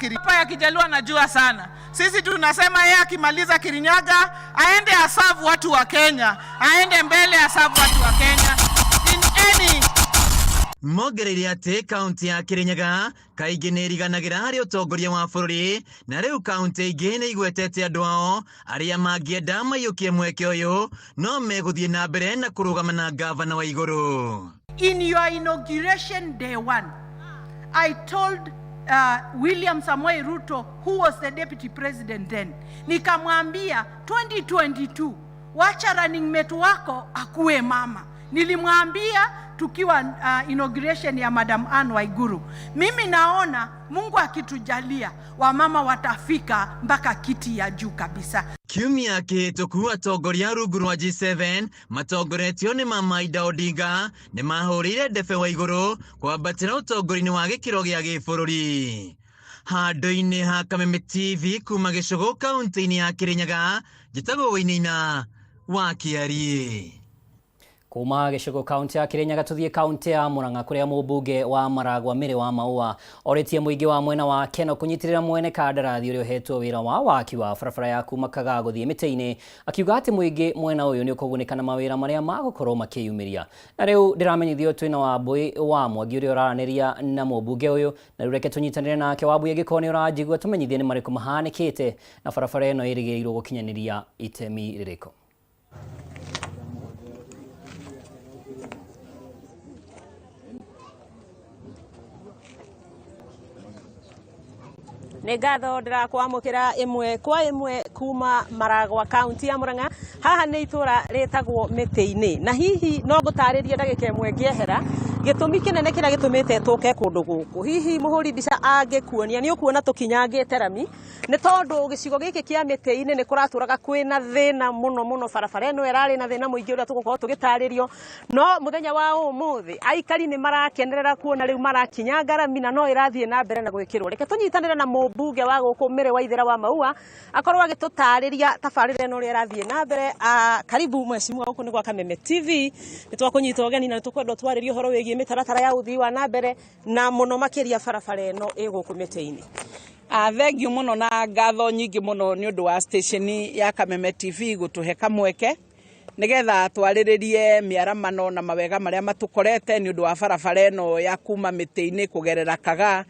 Hapa ya Kijaluo anajua sana. Sisi tunasema yeye akimaliza Kirinyaga aende asavu watu wa Kenya, aende mbele asavu watu wa Kenya in any Mogereri ate kaunti ya Kirinyaga kaingĩ nĩ ĩriganagĩra harĩ ũtongoria wa bũrũri, na rĩu kaunti ingĩ nĩ igwetete andũ ao arĩa mangĩenda maiyũkie mweke ũyũ no megũthiĩ na mbere na kũrũgama na gavana wa igũrũ. In your inauguration day one, I told William Samoei Ruto, who was the deputy president then, nikamwambia 2022 wacha running mate wako akuwe mama. Nilimwambia tukiwa inauguration ya Madam Anne Waiguru, mimi naona Mungu akitujalia wamama watafika mpaka kiti ya juu kabisa. Kiumia kĩhĩtũku atongoria rungu rwa G7 matongoretio nĩ Mama Ida Odinga nĩ mahũrĩire ndebe wa igũrũ kwambatĩra ũtongoria-inĩ wa gĩkĩro gĩa gĩbũrũri. Handũ-inĩ ha Kameme TV kuma Gĩcũgũ kaunti-inĩ ya Kirinyaga, njĩtagwo Wainaina wa Kĩarie. Kuma Gĩcũgũ kaunti ya Kirinyaga tuthie kaunti ya Murang'a kuria mũmbunge wa Maragwa Mĩrĩ wa Maua oretie mũingĩ wa mwena wa Keno kũnyitirĩra mwene kandarathi ũrĩa ũhetwo wĩra wa waki wa barabara ya kuma Kaga gũthiĩ Mĩtĩ-inĩ, akiuga atĩ mũingĩ mwena ũyũ nĩ ũkũgunĩka na mawĩra marĩa magũkorwo makĩyumĩria. Na rĩu ndĩramenyithio twĩna Wambui wa Mwangi ũrĩa ũraranĩria na mũmbunge ũyũ, na rĩu reke tũnyitanĩre nake. Wambui angĩkorwo nĩ ũranjigua tũmenyithie nĩ marĩkũ mahanĩkĩte na barabara ĩno ĩrĩgĩrĩirwo gũkinyanĩria itemi rĩrĩkũ. Negatho ndirakwamukira imwe kwa imwe kuma Maragwa kaunti ya Murang'a. Haha nĩ itura retagwo Mĩtĩ-inĩ, na hihi no ngũtarĩrie ndagĩka ĩmwe ngĩehera gĩtũmi kĩnene kĩrĩa gĩtũmĩte tũke kũndũ gũkũ. Hihi mũhũri mbica angĩkuonia nĩ ũkuona tũkinyangĩte rami, nĩ tondũ gĩcigo gĩkĩ kĩa Mĩtĩ-inĩ nĩ kũratũraga kwĩna thĩna mũno barabara ĩno ĩrarĩ na thĩna mũingĩ ũrĩa tũgũkorwo tũgĩtarĩrio, no mũthenya wa ũmũthĩ aikari nĩ marakenerera kuona rĩu marakinyanga rami na no ĩrathiĩ na mbere na gwĩkĩrwo. Reke tũnyitanĩre na mũmbunge wa gũkũ Mĩrĩ wa Ithera wa Maua akorwo agĩtũtarĩria tabarĩra ĩno ũrĩa ĩrathiĩ na mbere. Karibu mheshimiwa, gũkũ nĩ gwa Kameme TV, nĩ twakũnyita ũgeni na nĩ tũkwenda twarĩrie ũhoro wĩgiĩ mĩtaratara ya ũthii wa na mbere na mũno makĩria barabara ĩno ĩgũkũ Mĩtĩ-inĩ. Thengiũ mũno na ngatho nyingĩ mũno nĩ ũndũ wa station ya Kameme TV gũtũhe kamweke nĩgetha twarĩrĩrie mĩaramano na mawega marĩa matũkorete nĩ ũndũ wa barabara ĩno ya kuma Mĩtĩ-inĩ kũgerera Kaga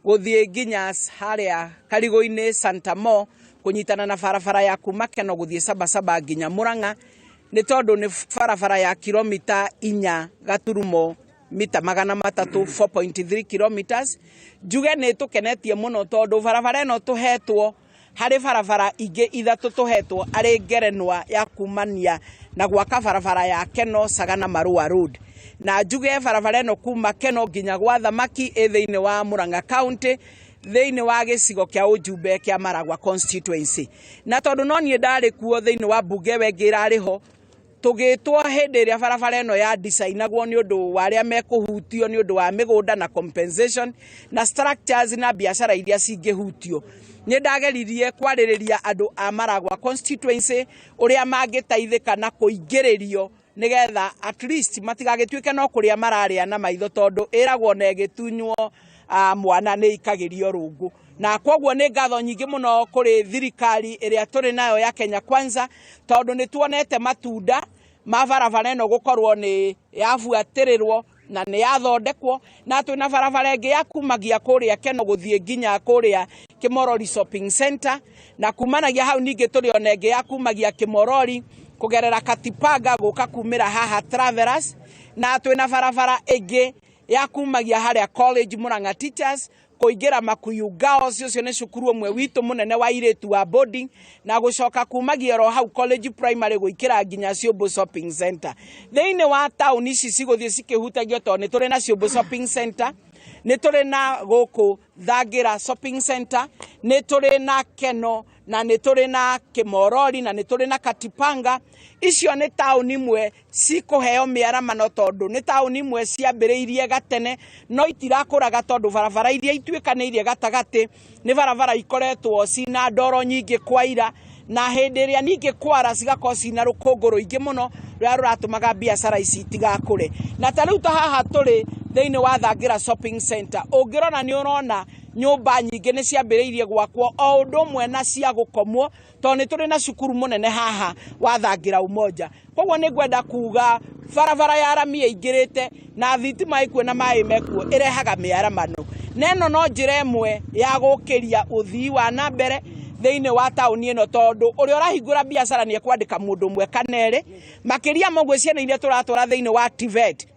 gũthiĩ nginya harĩa Karigũ-inĩ Santamo, kũnyitana na barabara ya kuma Keno gũthiĩ Sabasaba nginya Murang'a, nĩ tondũ nĩ barabara ya kilomita 4 gaturumo mita 300 4.3 kilometers. Njuge nĩ tũkenetie mũno tondũ barabara ĩno tũhetwo harĩ barabara ingĩ ithatũ tũhetwo arĩ ngerenwa ya kumania na gwaka barabara ya Keno Sagana Marua Road. Na njuge barabara ĩno kuma Keno nginya gwa Thamaki thĩinĩ wa Murang'a County, thĩinĩ wa gĩcigo kĩa ũjumbe kĩa Maragwa constituency. Na tondũ no niĩ ndarĩ kuo thĩinĩ wa mbunge wengĩ irarĩ ho, tũgĩtwo hĩndĩ ĩrĩa barabara ĩno ya designagwo nĩ ũndũ wa arĩa mekũhutio nĩ ũndũ wa mĩgũnda na compensation na structures na biacara iria cingĩhutio. Nĩ ndageririe kwarĩrĩria andũ a Maragwa constituency ũrĩa mangĩteithĩka na kũingĩrĩrio nĩgetha at least matigagĩtuĩke no kũrĩa mararĩa na maitho, tondũ ĩragwo na ĩgĩtunywo mwana nĩ ikagĩrio rũngũ. Na kwoguo nĩ ngatho nyingĩ mũno kũrĩ thirikari ĩrĩa tũrĩ nayo ya Kenya Kwanza, tondũ nĩ tuonete matunda ma barabara ĩno gũkorwo nĩ yabuatĩrĩrwo na nĩ yathondekwo, na twĩna barabara ĩngĩ ya kumagia kũrĩa Keno gũthiĩ nginya kũrĩa Kĩmorori shopping center, na kumanagia hau ningĩ tũrĩ ona ĩngĩ ya kumagia Kĩmorori kũgerera Katipanga gũka kumĩra haha Travelers, na twĩna barabara ĩngĩ ya kumagia harĩa college Murang'a Teachers kũingĩra Makuyu Girls, ũcio nĩ cukuru ũmwe witũ mũnene wa irĩtu wa boarding, na gũcoka kumagia ro hau college primary gwĩkĩra nginya Ciũmbũ shopping center. Thĩinĩ wa taũni ici cigũthiĩ cikĩhutagio tondũ nĩ tũrĩ na Ciũmbũ shopping center, nĩ tũrĩ na gũkũ Thagĩra shopping center, nĩ tũrĩ na Keno, na nĩ tũrĩ na Kĩmorori, na nĩ tũrĩ na Katipanga. Icio nĩ taũni imwe cikũheo mĩaramano tondũ nĩ taũni imwe ciambĩrĩirie gatene no itirakũraga tondũ barabara iria ituĩkanĩirie gatagatĩ nĩ barabara ikoretwo cina ndoro nyingĩ kwaira, na hĩndĩ ĩrĩa ningĩ kwara cigakorwo cina rũkũngũ rũingĩ mũno rũrĩa rũratũmaga biacara ici itigakũre. Na ta rĩu ta haha tũrĩ thĩinĩ wa Thagĩra shopping center, ũngĩrona nĩ ũrona nyumba nyingi ni ciambiriirie gwakwo o undu umwe na cia gukomwo to ni turi na cukuru munene haha wa Thangira Umoja. Koguo ni ngwenda kuga barabara ya rami ingirite na thitima ikuo na mai mekuo irehaga miaramano. Neno no njira imwe ya gukiria uthii wa na mbere thiini wa tauni ino tondu uri urahingura biacara ni ekwandika mundu mwe kanere makiria mogwe ciana iria turatwara thiini wa TVET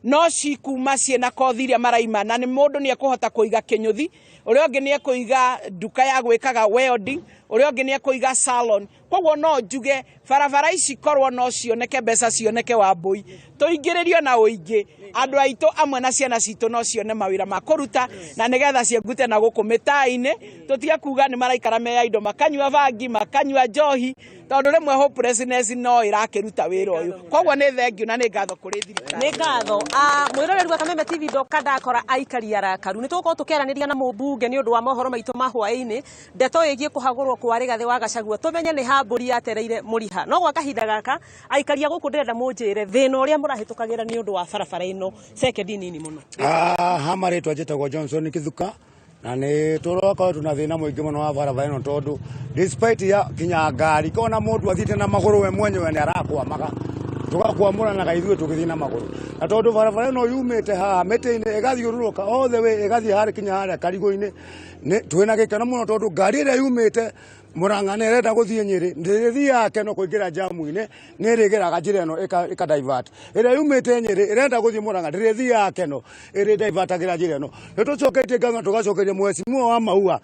no cikuma ciena kothi iria maraima na ni mundu ni ekuhota kuiga kinyuthi uri ungi ni ekuiga duka ya gwikaga welding uri ungi ni ekuiga salon. Koguo no njuge barabara ici korwo no cioneke mbeca cioneke Wambui tuingiririo na uingi andu aitu amwe na ciana citu no cione mawira ma kuruta na nigetha ciengute na guku mitaa-ini tutige kuga ni maraikara meya indo makanyua vangi makanyua njohi tondu rimwe hopelessness no irakiruta wira uyu. Koguo ni thengiu na ni ngatho kuri thirikari. Ni ngatho mwiroreri wa Kameme TV ndoka ndakora aikari arakaru ni tuko tukiaraniria na mubunge ni undu wa mohoro maitu ma hwaini ndeto yegie kuhagurwo kwa Rigathi wa Gachagua tumenye ni hamburi yatereire muriha no gwa kahinda gaka aikari guku ndirenda munjire thina uria murahitukagira ni undu wa barabara ino sekendi nini muno. Hamaritwa njitagwo Johnson Kithuka na ni turoka tuna thina muingi muno wa barabara ino tondu despite ya kinya ngari kona mundu athite na maguru we mwenyewe ni arakwamaga tugakwamura na gaithwe tugithii na maguru na tondu barabara ino yumite ha miti-ini igathiururuka othe we igathii hari kinya haria Karigo-ini ni twina gikeno muno tondu ngari iria yumite Murang'a ni irenda guthii Nyeri ndithia keno kuingira jamu-ini ni rigiraga njira ino ika divert iria yumite Nyeri irenda guthii Murang'a ndithia keno iri divertagira njira ino ni tucoketie ngatho tugacokeria mwecimu wa Maua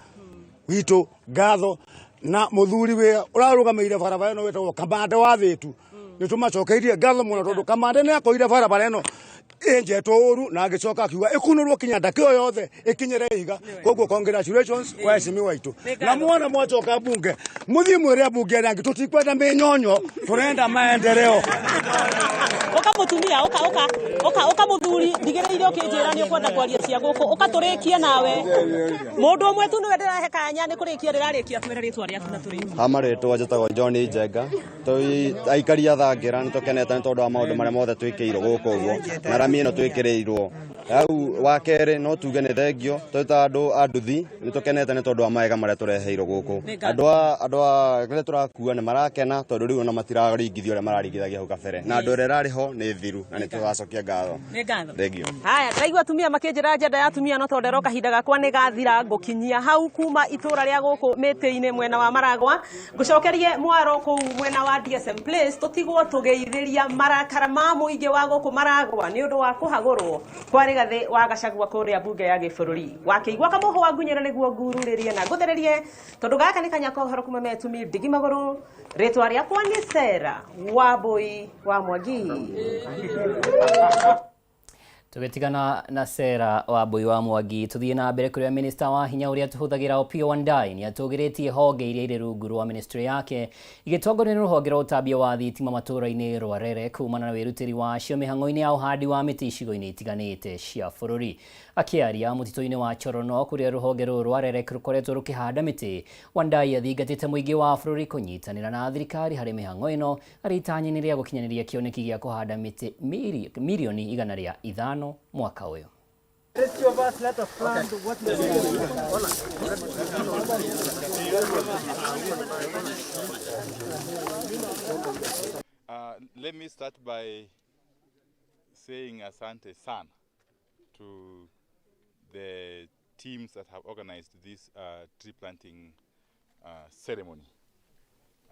witu ngatho na muthuri we urarugameire barabara ino wetagwo Kamande wa Thitu ni tumacokeirie ngatho muno tondu Kamande ni akoire barabara ino enjetwo uru na agicoka akiuga ikunurwo kinya ndakio yothe ikinyere iga. Koguo congratulations kwa esimi waitu na muona mwacoka bunge muthii mwire bunge rangi tutikwenda minyonyo turenda maendeleo. Mutumia oka muthuri ndigiriire ukinjira ni ukwenda kwaria cia guku ukaturikia nawe mundu umwe tu niwe ndirahe kanya ni kurikia ndirarikia twira ritwa riaku na turi hamaritwa njitagwo John Njenga tui aikari a Thangira ni tukenete ni tondu wa maundu maria mothe twikiirwo guku uguo na rami ino twikirirwo au wa kere no tuge ni thengio twita andu anduthi ni tukenete ni tondu wa maega maria tureheirwo guku andu a kire turakua ni marakena tondu riu ona matiraringithio ria mararingithagia hau kabere na andu ria rariho ni thiru na ni tugacokia ngatho. Ni ngatho thengio. Haya ndaigua atumia makinjira njenda ya atumia no tondero kahinda gakwa ni gathira ngukinyia hau kuma itura ria guku miti-ini mwena wa Maragwa ngucokerie mwaro ku mwena wa DSM Place tutigwo tugeithĩria marakara ma muingi wa guku Maragwa ni undu wa kuhagurwo kwa Rigathi wa Gachagua kuria bunge ya gibururi wakiigwa kamuhu wa ngunyira niguo ngururirie na nguthererie tondu gaka ni kanya kohoro kuma metumi ndigi maguru ritwa riakwa ni Sera Wambui wa Mwangi. Tugetigana na Sera Wambui wa Mwangi tuthie na mbere kuria minister wa hinya uria tuhuthagira Opiyo Wandayi ni atugiritie honge iria iri rungu rwa ministry yake igitongoria ni ruhonge rwa utambia wa thitima matura-ini rwa Rere kumana na wirutiri wacio mihango-ini ya uhandi wa miti icigo-ini itiganite cia bururi. Akiaria mutito-ini wa Chorono kuria ruhonge rwa Rere rukoretwo rukihanda miti Wandayi athingatite muingi wa bururi kunyitanira na thirikari hari mihango ino aritanyaniria gukinyaniria kioneki gia kuhanda miti milioni 105 mwaka uyu. Let me start by saying asante sana to the teams that have organized this tree planting ceremony,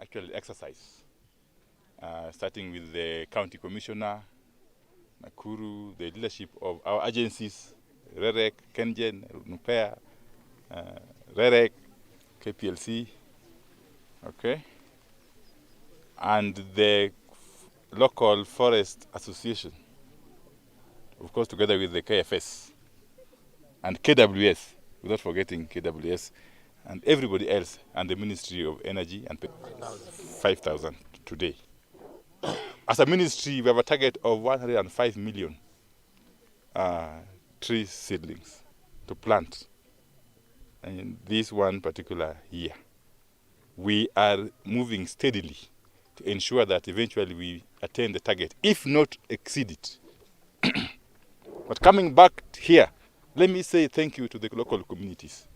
actually exercise, starting with the county commissioner, Nakuru, the leadership of our agencies, REREC, KenGen, NUPEA, REREC, KPLC, okay, and the local forest association, of course, together with the KFS and KWS, without forgetting KWS, and everybody else, and the Ministry of Energy, and 5,000 today. As a ministry, we have a target of 105 million tree seedlings to plant in this one particular year. We are moving steadily to ensure that eventually we attain the target, if not exceed it. But coming back here let me say thank you to the local communities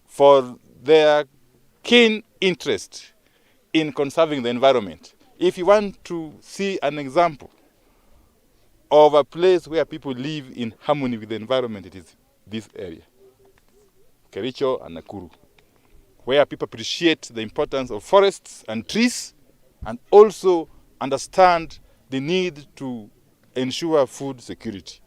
for their keen interest in conserving the environment. If you want to see an example of a place where people live in harmony with the environment, it is this area, Kericho and Nakuru, where people appreciate the importance of forests and trees and also understand the need to ensure food security.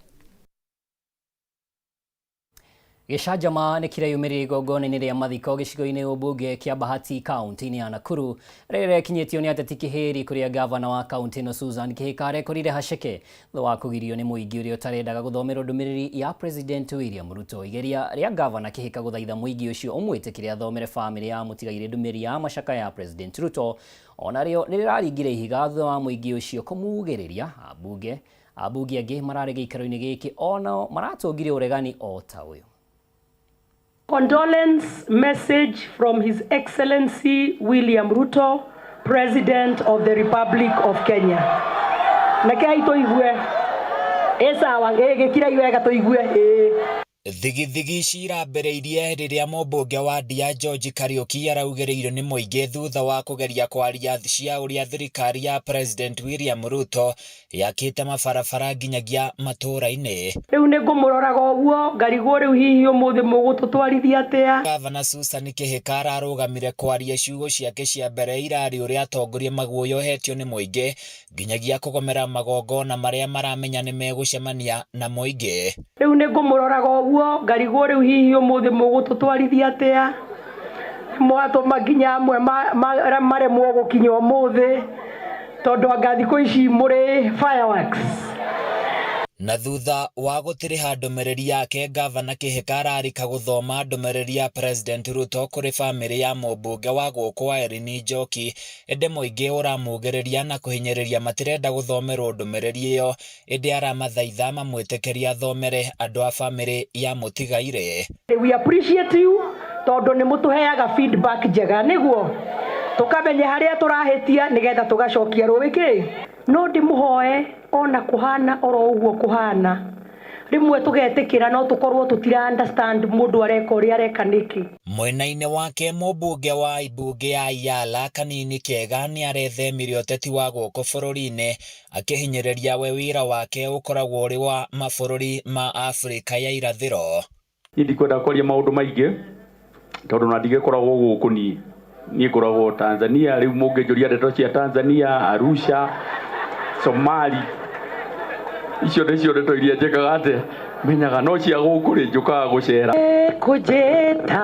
Gĩcanjama nĩ kĩreyumĩrĩria igongona-inĩ rĩa mathiko gĩcigo-inĩ ũmbunge kĩa Bahati kaunti-inĩ ya Nakuru rĩrĩa rĩkinyĩtio nĩ ateti kĩhĩri kũrĩa gavana wa kaunti ĩno Susan Kĩhĩka arekorire haceke thutha wa kũgirio nĩ mũingĩ ũrĩa ũtarendaga gũthomera ndũmĩrĩri ya President William Ruto. Igeria rĩa gavana Kĩhĩka gũthaitha mũingĩ ũcio ũmwĩtĩkĩre athomere famĩlĩ ya mũtigaire ndũmĩrĩri ya macakaya ya President Ruto onarĩo nĩ rĩraringire ihiga thutha wa mũingĩ ũcio kũmugĩrĩria ambunge angĩ mararĩ gĩikaro-inĩ gĩkĩ ona maratũngire ũregani o ta ũyũ. Condolence message from His Excellency William Ruto, President of the Republic of Kenya. Thigithigi cirambereirie rĩrĩa mũmbunge wa Ndia George Kariuki araugĩrĩirio nĩ mũingĩ thutha wa kũgeria kwaria cia ũrĩa thirikari ya President William Ruto yakĩte mabarabara nginyagia matũũra-inĩ. Rĩu nĩ ngũmũroraga ũguo ngarigwo rĩu hihi ũmũthĩ mũgũtũtwarithia atĩa. Gavana Susan Kĩhĩka ararũgamire kwaria ciugo ciake cia mbere irarĩ ũrĩa atongoria maguoya yohetio nĩ mũingĩ nginyagia kũgomera magongona marĩa maramenya nĩ megũcemania na mũingĩ. Rĩu nĩ ngũmũroraga ũguo ngarigwo rĩu hihi ũmũthĩ mũgũtũtwarithia atĩa. Mwatũma nginya amwe maremwo gũkinya ũmũthĩ tondũ anga thikũ ici mũrĩ fireworks. Na thutha wa gũtĩrĩha ndũmĩrĩri yake gavana Kĩhĩka ararika gũthoma ndũmĩrĩri ya President Ruto kũrĩ famĩlĩ ya mũmbunge wa gũkũ Irene Njoki ĩndĩ mũingĩ ũramũgĩrĩria na kũhinyĩrĩria matirenda gũthomerwo ndũmĩrĩri ĩyo ĩndĩ aramathaitha mamwĩtĩkĩrie athomere andũ a famĩlĩ ya mũtigaire. We appreciate you tondũ nĩ mũtũheaga feedback njega nĩguo tukamenya harĩa tũrahĩtia nĩgetha tũgacokia rũwĩkĩ. No ndĩmũhoe ona kuhana oro ũguo kuhana rimwe tugetikira no tukorwo tutira understand mundu areka uri areka niki. Mwena-inĩ wake mũmbunge wa ibunge ya Yala Kanini Kega nĩ arethemirie ũteti wa gũkũ bũrũri-inĩ akĩhinyĩrĩria we wĩra wake ũkoragwo ũrĩ wa mabũrũri ma Afrika ya irathĩro. Ndikwenda kwaria maũndũ maingĩ tondũ na ndigĩkoragwo gũkũ niĩ ngoragwo Tanzania, rĩu mũngĩnjũria ndeto cia Tanzania, Arusha, Somali, icio nĩcio ndeto iria njĩkaga atĩ menyaga no cia gũkũ rĩ njũkaga gũcera. Kũnjĩta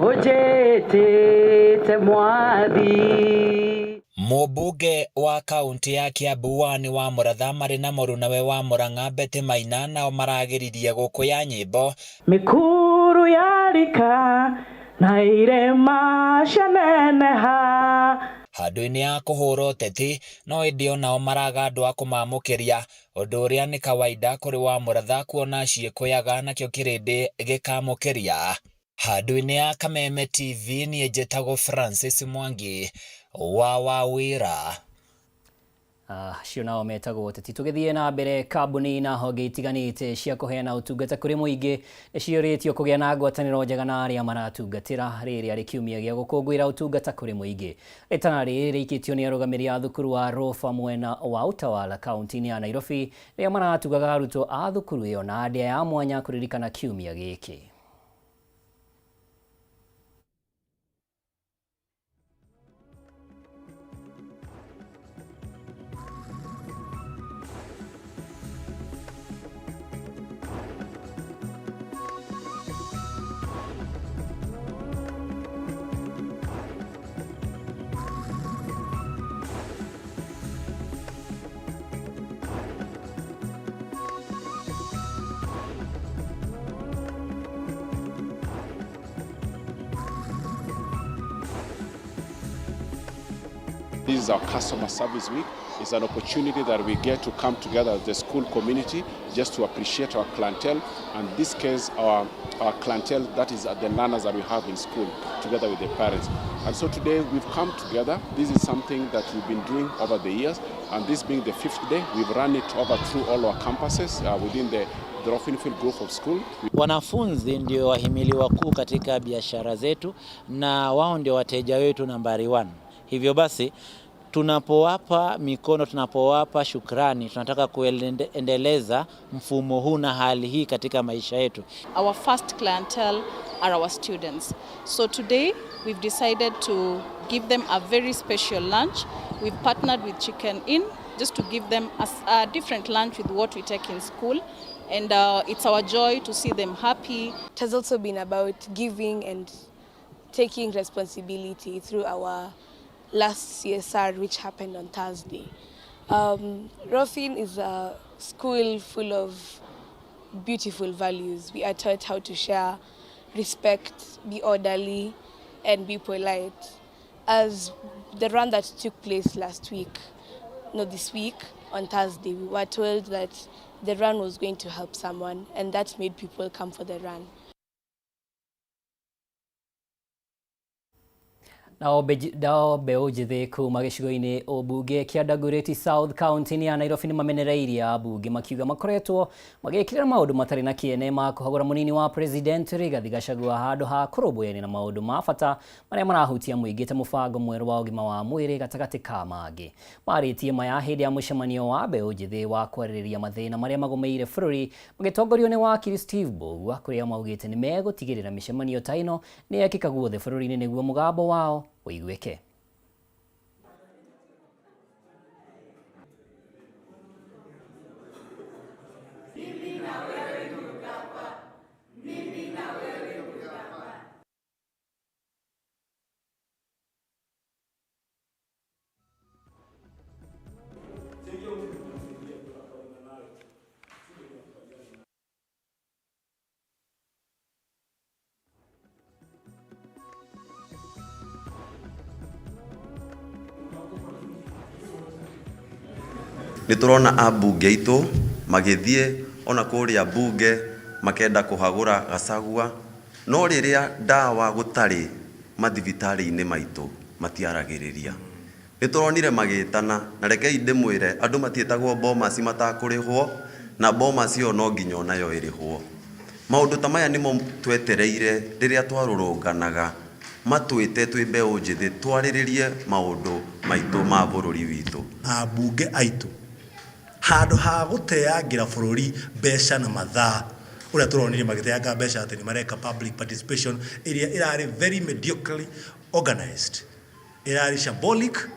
ũnjĩtĩte mwathi. Mũmbunge wa kaunti ya Kiambu Wani wa Mũratha marĩ na mũruna we wa Mũrang'a Betty Maina nao maragĩririe gũkũ ya nyĩmbo. Mĩkuru yarika na irema cianeneha. Handũ-inĩ ya kũhũra ũteti no ĩndĩ onao maraga andũ a kũmamũkĩria ũndũ ũrĩa nĩ kawaida kũrĩ wa Mũratha kuona ciĩkũyaga nakĩo kĩrĩndĩ gĩkamũkĩria. Handũ-inĩ ya Kameme TV niĩ njĩtagwo Francis Mwangi wa Wawĩra. Cio nao metagwo ũteti. Tũgĩthiĩ na mbere, kambuni na honge itiganĩte cia kũheana ũtungata kũrĩ mũingĩ nĩciũrĩtio kũgĩa na ngwatanĩro njega na arĩa maratungatĩra rĩrĩa arĩ kiumia gĩa gũkũngũĩra ũtungata kũrĩ mũingĩ. Rĩtana rĩrĩ rĩikĩtio nĩ arũgamĩrĩri a thukuru wa Rofa mwena wa Utawala kaunti-inĩ ya Nairobi rĩrĩa maratugaga arutwo a thukuru ĩyo na ndĩa ya mwanya kũririkana kiumia gĩkĩ. This is our customer service week. It's an opportunity that we get to come together as the school community just to appreciate our clientele, and in this case our clientele, that is the learners that we have in school, together with the parents. And so today we've come together. This is something that we've been doing over the years, and this being the 5th day, we've run it over through all our campuses within the Rofinfield group of school. Wanafunzi ndio wahimili wakuu katika biashara zetu, na wao ndio wateja wetu nambari 1. Hivyo basi tunapowapa mikono, tunapowapa shukrani, tunataka kuendeleza mfumo huu na hali hii katika maisha yetu. Our first clientele are our students. So today we've decided to give them a very special lunch. We've partnered with Chicken Inn just to give them a different lunch with what we take in school. And it's our joy to see them happy. It has also been about giving and taking responsibility through our last CSR, which happened on Thursday. Rofin is a school full of beautiful values. We are taught how to share, respect, be orderly, and be polite. As the run that took place this week, on Thursday, we were told that the run was going to help someone, and that made people come for the run. Nao mbeũ njĩthĩ kuuma gĩcigo-inĩ ũmbunge kĩa Dagoretti South County ya Nairobi nĩ mamenereirie ambunge makiuga makoretwo magĩkĩrĩra maũndũ matarĩ na kĩene ma kũhagũra mũnini wa President Rigathi Gachagua handũ ha kũrũmbũyania na maũndũ ma bata marĩa marahutia mũingĩ ta mũbango mwerũ wa ũgima wa mwĩrĩ gatagatĩ ka mangĩ. Marĩtie maya hĩndĩ ya mũcemanio wa mbeũ njĩthĩ wa kwarĩrĩria mathĩna marĩa magomeire bũrũri magĩtongorio nĩ wakiri Steve Mbugua, kũrĩa maugĩte nĩ megũtigĩrĩra mĩcemanio ta ĩno nĩ yekĩka guothe bũrũri-inĩ nĩguo mũgambo wao ũiguĩke. Niturona ambunge itu magithie ona kuria bunge makenda kuhagura Gachagua, no riria ndawa gutari mathibitari-ini maitu matiaragiriria. Nituronire magitana na rekei ndimwire andu matietagwo Bomas matakurihwo, na Bomas yo no nginya onayo irihwo. Maundu ta maya nimo twetereire riria twarurunganaga matwite twi mbeũ njĩthĩ twarĩrĩrie maundu maitu ma bururi witu. Ambunge aitu handu ha guteangira bururi mbeca na mathaa uria turonire magiteanga mbeca ati ni mareka public participation iria irari very mediocrely organized, irari shambolic,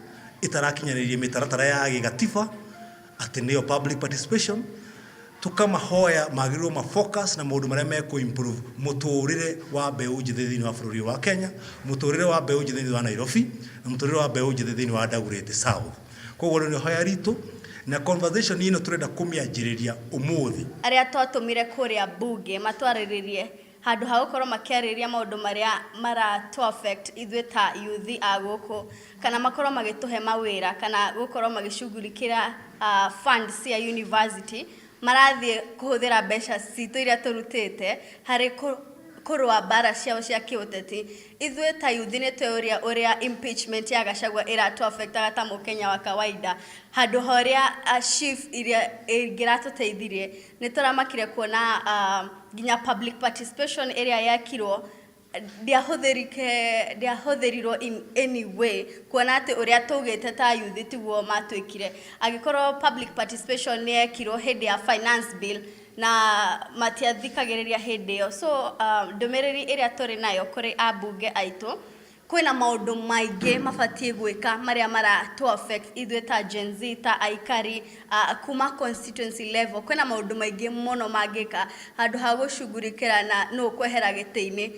itarakinyanirie mitaratara ya gigatiba ati niyo public participation. Tukamahoya magirwo ma focus na maundu maria meko improve muturire wa mbeũ njĩthĩ thĩinĩ wa bururi wa Kenya, muturire wa mbeũ njĩthĩ thĩinĩ wa Nairobi, na muturire wa mbeũ njĩthĩ thĩinĩ wa Dagoretti South. Koguo ni hoya ritu na conversation ino turenda kumianjiriria umuthi. Aria twatumire kuria bunge matwariririe handu ha gukorwo makiariria maundu maria mara to affect ithuĩ ta youth a guku, kana makorwo magituhe mawira, kana gukorwo magicugurikira funds ya university, marathie kuhuthira mbeca citu iria turutite hari kurwa bara ciao cia kiuteti. Ithuĩ ta youth ni tweoria uria impeachment ya Gachagua iratu affect ta mukenya wa kawaida, handu horia chief iria ingiratuteithirie ni turamakire kuona ginya public participation area yakirwo ndiahuthirirwo in any way, kuona ati uria tugite ta youth tiguo matwikire. Agikorwo public participation ni ekirwo hindi ya finance bill na matiathikagiriria hindi yo. So ndumiriri iria turi nayo kuri ambunge aitu, kwina maundu maingi mabatie gwika maria mara to affect ithuĩ ta Gen Z ta aikari kuma constituency level. Kwina maundu maingi muno mangika handu ha gucugurikira na no kwehera gĩtĩ-inĩ.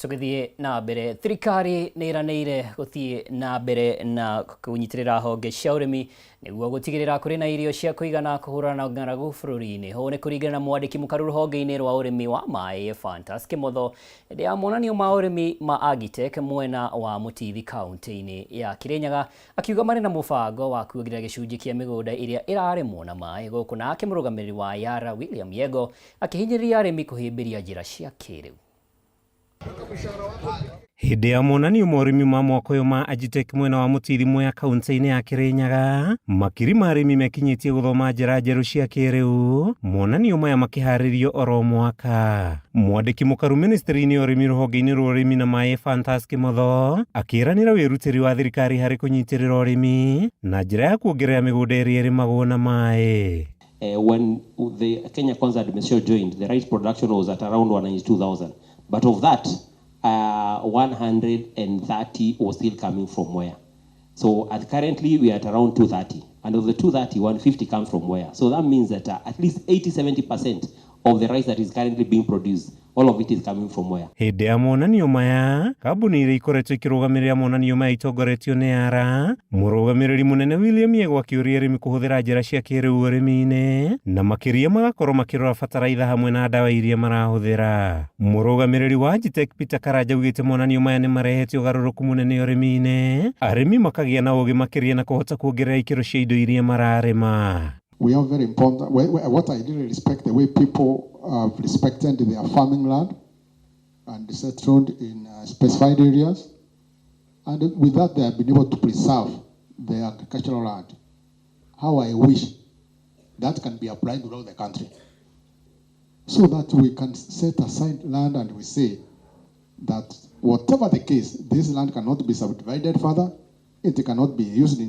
Tugithie na mbere thirikari nĩ iranĩire gũthiĩ na mbere na kũnyitirĩra honge cia ũrĩmi nĩguo gũtigĩrĩra kũrĩ na irio cia kũigana kũhũrana na ng'aragu bũrũri-inĩ. Ho nĩ kũringana na mwandĩki mũkarũ rũhonge-inĩ rwa ũrĩmi wa maĩ Fantas Kĩmotho hĩndĩ ya monanio ma ũrĩmi ma Agitech mwena wa Mũtithi kaunti-inĩ ya Kirinyaga, akiuga marĩ na mũbango wa kuongerera gĩcunjĩ kĩa mĩgũnda ĩrĩa ĩrarĩmwo na maĩ gũkũ, nake mũrũgamĩrĩri wa Yara William Yego akĩhinyĩrĩria arĩmi kũhĩmbĩria njĩra cia kĩrĩu. Hĩndĩ ya monanio ma ũrĩmi ma mwaka ũyũ ma Agitech mwena wa Mũtithi Mwea kaunti-inĩ ya Kirinyaga, makiri ma arĩmi mekinyĩtie gũthoma njĩra njerũ cia kĩrĩu, monanio maya makĩharĩrio oro mwaka. Mwandĩki mũkaru ministry-inĩ ya ũrĩmi rũhonge-inĩ rwa ũrĩmi na maĩ Fantas Kĩmotho akĩranĩra wĩrutĩri wa thirikari harĩ kũnyitĩrĩra ũrĩmi na njĩra ya kuongerera mĩgũnda ĩrĩa ĩrĩmagwo na maĩ. When the Kenya Kwanza administration joined, the rice production was at around 192,000. But of that, 130 was still coming from where? So currently we are at around 230. And of the 230, 150 comes from where? So that means that at least 80-70% of the rice that is currently being produced, all of it is coming from where? Hĩndĩ ya monanio maya, kambuni iria ikoretwo ikĩrũgamĩrĩra monanio maya itongoretio nĩ Yara, mũrũgamĩrĩri mũnene William Yego akĩũria arĩmi kũhũthĩra njĩra cia kĩrĩu ũrĩmi-inĩ na makĩria magakorwo makĩrora bataraitha hamwe na ndawa iria marahũthĩra. Mũrũgamĩrĩri wa Agitech Peter Karanja augĩte monanio maya nĩ marehete ũgarũrũku mũnene ũrĩmi-inĩ, arĩmi makagĩa na ũgĩ makĩria na kũhota kuongerera ikĩro cia indo iria mararĩma. We are very important. What I really respect, the way people have respected their farming land and settled in specified areas. And with that, they have been able to preserve their agricultural land. How I wish that can be applied throughout the country. So that we can set aside land and we say that whatever the case, this land cannot be subdivided further. It cannot be used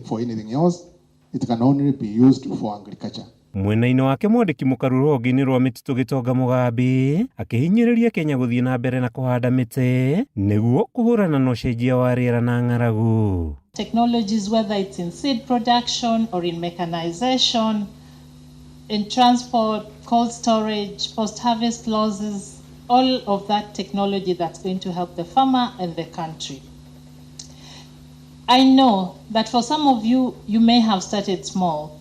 for anything else. It can only be used for agriculture. Mwena-inĩ wake mwandĩki mũkaru rũhonge-inĩ rwa mĩtitũ Gĩtonga Mũgambi akĩhinyĩrĩria Kenya gũthiĩ na mbere na kũhanda mĩtĩ nĩguo kũhũrana na ũcenjia wa rĩera na ng'aragu. Technologies, whether it's in seed production or in mechanization, in transport, cold storage, post-harvest losses, all of that technology that's going to help the farmer and the country. I know that for some of you, you may have started small,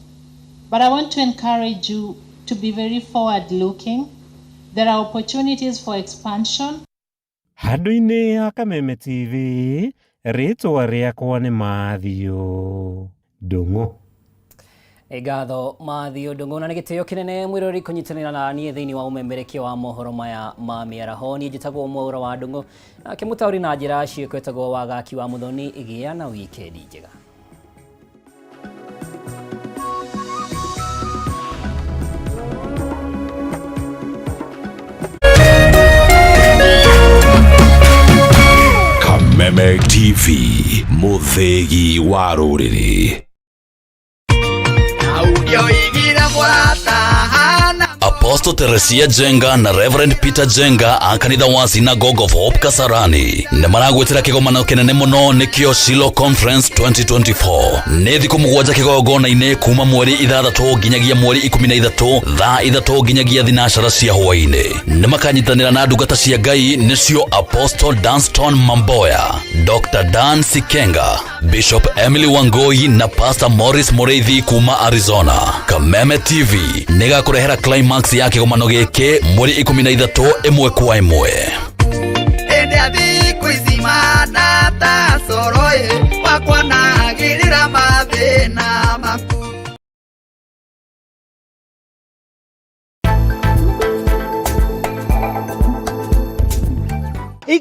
but I want to encourage you to be very forward-looking. There are opportunities for expansion. Handũ-inĩ ya Kameme TV, rĩtwa rĩakwa nĩ Mathio Ndung'u. Ngatho Mathio Ndung'u, na nĩ gĩtĩo kĩnene mwĩrori kũnyitanĩra na niĩ thĩinĩ wa ũmemerekia wa mohoro maya ma mĩaraho. Niĩ njĩtagwo Mwaũra wa Ndung'u, nake mũtaũri na njĩra ciĩko etagwo Wagaki wa Mũthoni. Gĩa na wikendi njega. Kameme TV, mũthegi wa rũrĩrĩ. Apostle Teresia Jenga na Reverend Peter Jenga a kanitha wa Synagogue of Hope Kasarani nĩ maragwetera kĩgomano kĩnene mũno nĩkĩo Shiloh Conference 2024. Nĩ thikũ mũgwanja kĩgongona-inĩ kuma mweri 6 nginyagia mweri 13 thaa 3 nginyagia thinacara cia hwaĩ-inĩ. Nĩ makanyitanĩra na ndungata cia Ngai nĩcio Apostle Danston Mamboya, Dr. Dan Sikenga, Bishop Emily Wangoi na Pastor Morris Moreithi kuma Arizona. Kameme TV nĩ gakũrehera climax ya kĩgomano gĩkĩ mweri 13 ĩmwe kwa ĩmwe. Kuizima data soroye wakwa na girira mathina